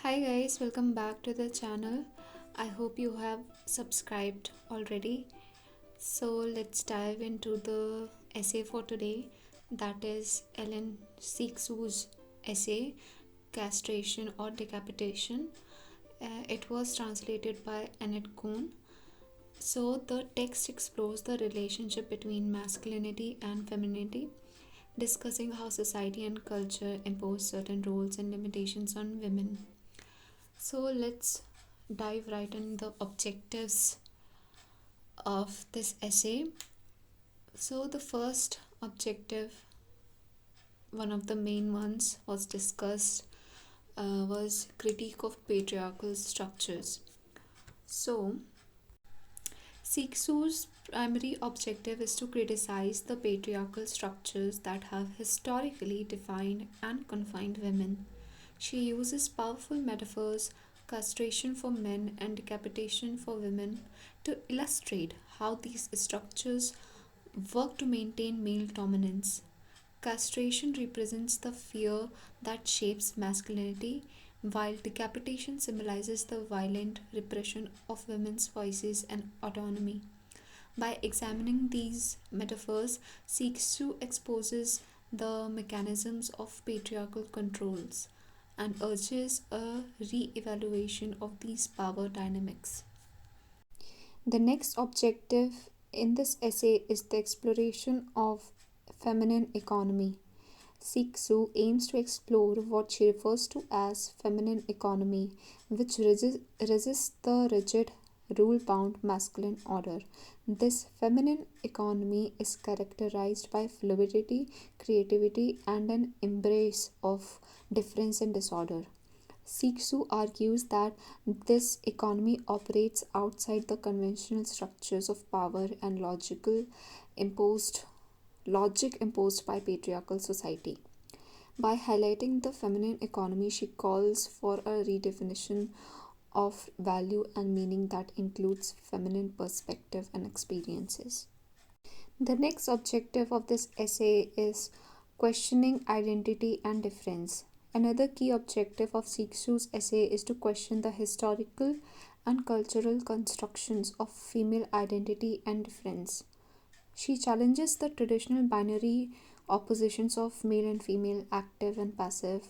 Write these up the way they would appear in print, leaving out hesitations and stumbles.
Hi guys, welcome back to the channel. I hope you have subscribed already. So let's dive into the essay for today. That is Hélène Cixous' essay, Castration or Decapitation. It was translated by Annette Kuhn. So the text explores the relationship between masculinity and femininity, discussing how society and culture impose certain roles and limitations on women. So let's dive right in the objectives of this essay. So the first objective, one of the main ones, was discussed was critique of patriarchal structures. So Cixous' primary objective is to criticize the patriarchal structures that have historically defined and confined women. She uses powerful metaphors, castration for men and decapitation for women, to illustrate how these structures work to maintain male dominance. Castration represents the fear that shapes masculinity, while decapitation symbolizes the violent repression of women's voices and autonomy. By examining these metaphors, Cixous exposes the mechanisms of patriarchal controls and urges a re evaluation of these power dynamics. The next objective in this essay is the exploration of feminine economy. Cixous aims to explore what she refers to as feminine economy, which resists the rigid, rule bound masculine order. This feminine economy is characterized by fluidity, creativity, and an embrace of difference and disorder. Cixous argues that this economy operates outside the conventional structures of power and imposed logic imposed by patriarchal society. By highlighting the feminine economy, she calls for a redefinition of value and meaning that includes feminine perspective and experiences. The next objective of this essay is questioning identity and difference. Another key objective of Cixous' essay is to question the historical and cultural constructions of female identity and difference. She challenges the traditional binary oppositions of male and female, active and passive,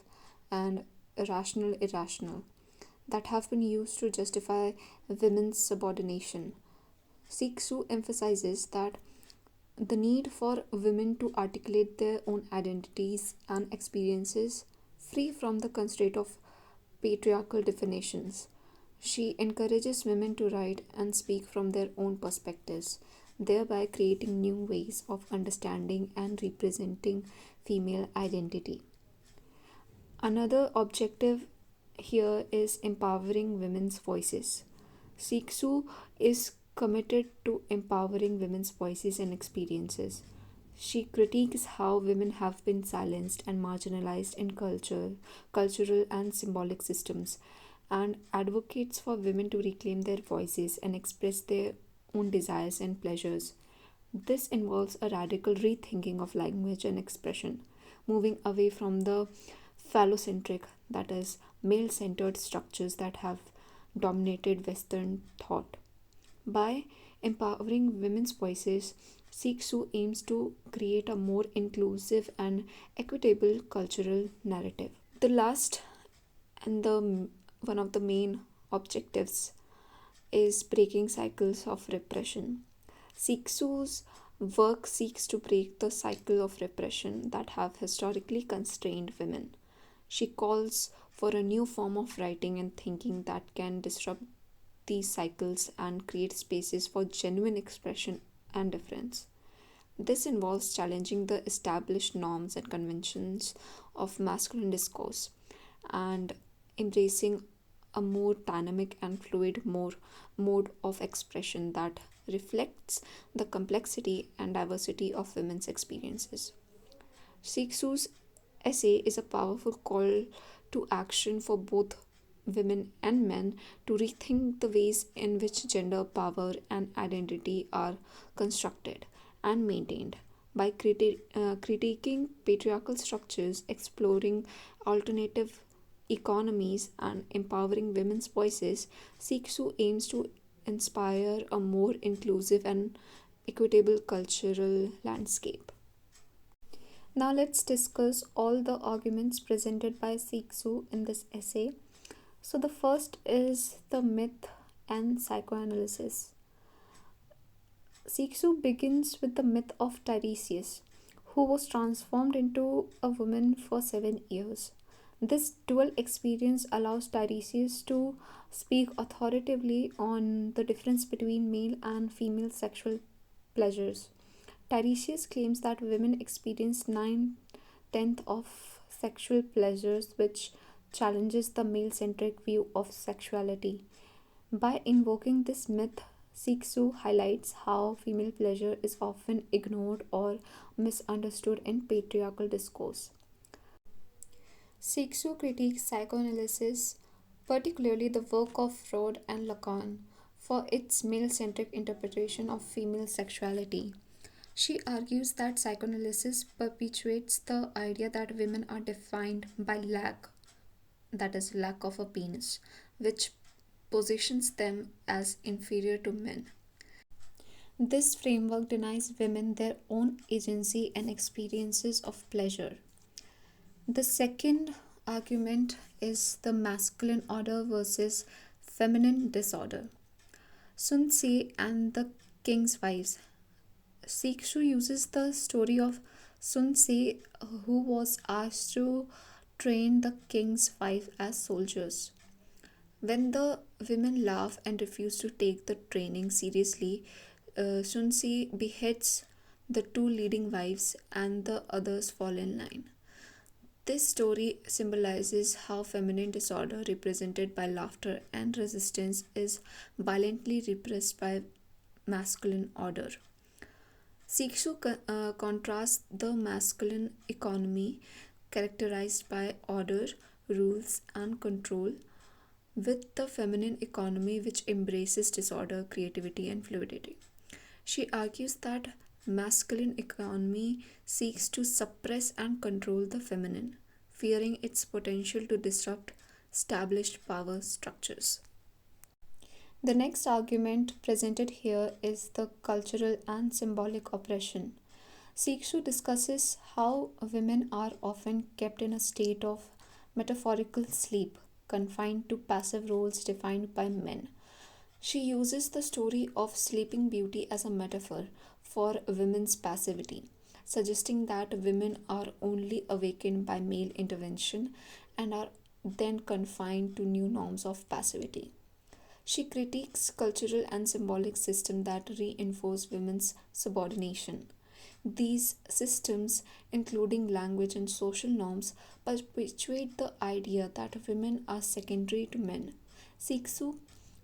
and rational irrational, that have been used to justify women's subordination. Cixous emphasizes that the need for women to articulate their own identities and experiences free from the constraint of patriarchal definitions. She encourages women to write and speak from their own perspectives, thereby creating new ways of understanding and representing female identity. Another objective here is empowering women's voices. Cixous is committed to empowering women's voices and experiences. She critiques how women have been silenced and marginalized in cultural and symbolic systems, and advocates for women to reclaim their voices and express their own desires and pleasures. This involves a radical rethinking of language and expression, moving away from the phallocentric, that is, male centered structures that have dominated Western thought. By empowering women's voices, Cixous aims to create a more inclusive and equitable cultural narrative. The last and the one of the main objectives is breaking cycles of repression. Cixous' work seeks to break the cycle of repression that have historically constrained women. She calls for a new form of writing and thinking that can disrupt these cycles and create spaces for genuine expression and difference. This involves challenging the established norms and conventions of masculine discourse and embracing a more dynamic and fluid more mode of expression that reflects the complexity and diversity of women's experiences. Cixous' essay is a powerful call to action for both women and men to rethink the ways in which gender, power, and identity are constructed and maintained. By critiquing patriarchal structures, exploring alternative economies, and empowering women's voices, Cixous aims to inspire a more inclusive and equitable cultural landscape. Now let's discuss all the arguments presented by Cixous in this essay. So the first is the myth and psychoanalysis. Cixous begins with the myth of Tiresias, who was transformed into a woman for 7 years. This dual experience allows Tiresias to speak authoritatively on the difference between male and female sexual pleasures. Tiresias claims that women experience 9/10 of sexual pleasures, which challenges the male centric view of sexuality. By invoking this myth, Cixous highlights how female pleasure is often ignored or misunderstood in patriarchal discourse. Cixous critiques psychoanalysis, particularly the work of Freud and Lacan, for its male centric interpretation of female sexuality. She argues that psychoanalysis perpetuates the idea that women are defined by lack, that is, lack of a penis, which positions them as inferior to men. This framework denies women their own agency and experiences of pleasure. The second argument is the masculine order versus feminine disorder. Sun Tzu and the King's Wives. Cixous uses the story of Sun Tzu, who was asked to train the king's wife as soldiers. When the women laugh and refuse to take the training seriously, Sun Tzu beheads the two leading wives and the others fall in line. This story symbolizes how feminine disorder, represented by laughter and resistance, is violently repressed by masculine order. Cixous contrasts the masculine economy, characterized by order, rules, and control, with the feminine economy, which embraces disorder, creativity, and fluidity. She argues that masculine economy seeks to suppress and control the feminine, fearing its potential to disrupt established power structures. The next argument presented here is the cultural and symbolic oppression. Cixous discusses how women are often kept in a state of metaphorical sleep, confined to passive roles defined by men. She uses the story of Sleeping Beauty as a metaphor for women's passivity, suggesting that women are only awakened by male intervention and are then confined to new norms of passivity. She critiques cultural and symbolic systems that reinforce women's subordination. These systems, including language and social norms, perpetuate the idea that women are secondary to men. Cixous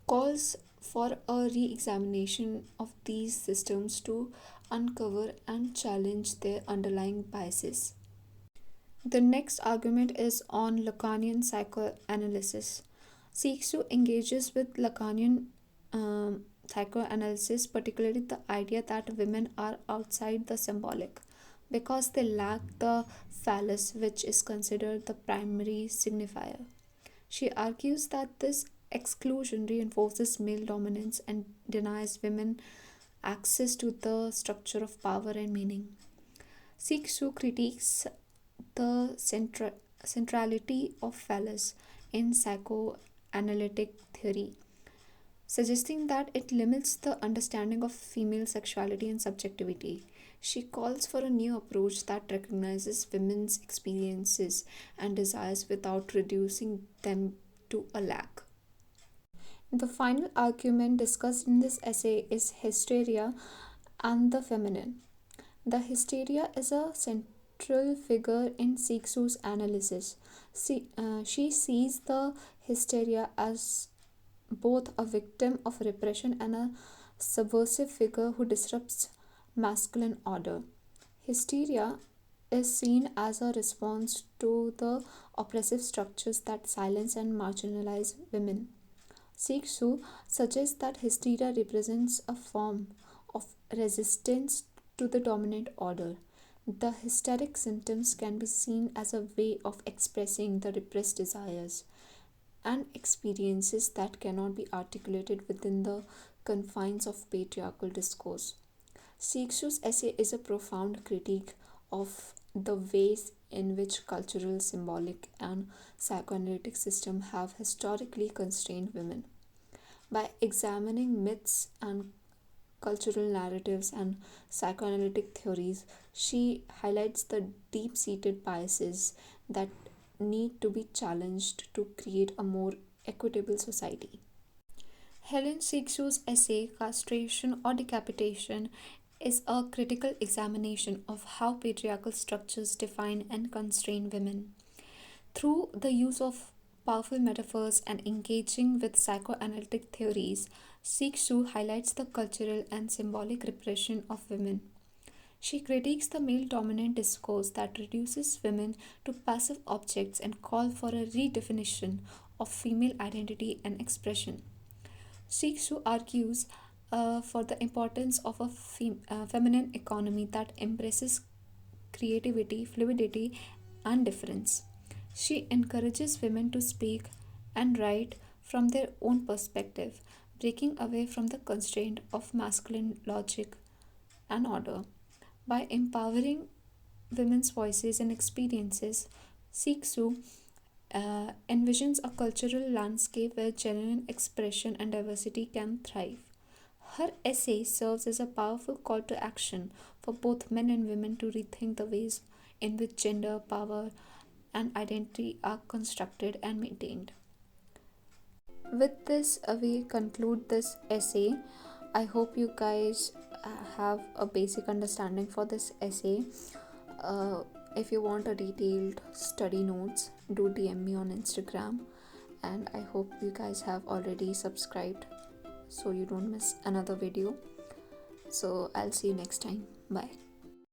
calls for a re examination of these systems to uncover and challenge their underlying biases. The next argument is on Lacanian psychoanalysis. Cixous engages with Lacanian psychoanalysis, particularly the idea that women are outside the symbolic because they lack the phallus, which is considered the primary signifier. She argues that this exclusion reinforces male dominance and denies women access to the structure of power and meaning. Cixous critiques the centrality of phallus in psychoanalytic theory, suggesting that it limits the understanding of female sexuality and subjectivity. She calls for a new approach that recognizes women's experiences and desires without reducing them to a lack. The final argument discussed in this essay is hysteria and the feminine. The hysteria is a central figure in Cixous' analysis. She sees the hysteria as both a victim of repression and a subversive figure who disrupts masculine order. Hysteria is seen as a response to the oppressive structures that silence and marginalize women. Cixous suggests that hysteria represents a form of resistance to the dominant order. The hysteric symptoms can be seen as a way of expressing the repressed desires and experiences that cannot be articulated within the confines of patriarchal discourse. Cixous' essay is a profound critique of the ways in which cultural, symbolic, and psychoanalytic systems have historically constrained women. By examining myths and cultural narratives and psychoanalytic theories, she highlights the deep seated biases that need to be challenged to create a more equitable society. Hélène Cixous' essay, Castration or Decapitation, is a critical examination of how patriarchal structures define and constrain women. Through the use of powerful metaphors and engaging with psychoanalytic theories, Cixous highlights the cultural and symbolic repression of women. She critiques the male dominant discourse that reduces women to passive objects and calls for a redefinition of female identity and expression. Cixous argues for the importance of a feminine economy that embraces creativity, fluidity, and difference. She encourages women to speak and write from their own perspective, breaking away from the constraint of masculine logic and order. By empowering women's voices and experiences, Cixous envisions a cultural landscape where genuine expression and diversity can thrive. Her essay serves as a powerful call to action for both men and women to rethink the ways in which gender, power, and identity are constructed and maintained. With this, we conclude this essay. I hope you guys have a basic understanding for this essay. Uh, if you want a detailed study notes, do DM me on Instagram, and I hope you guys have already subscribed so you don't miss another video. So I'll see you next time. Bye.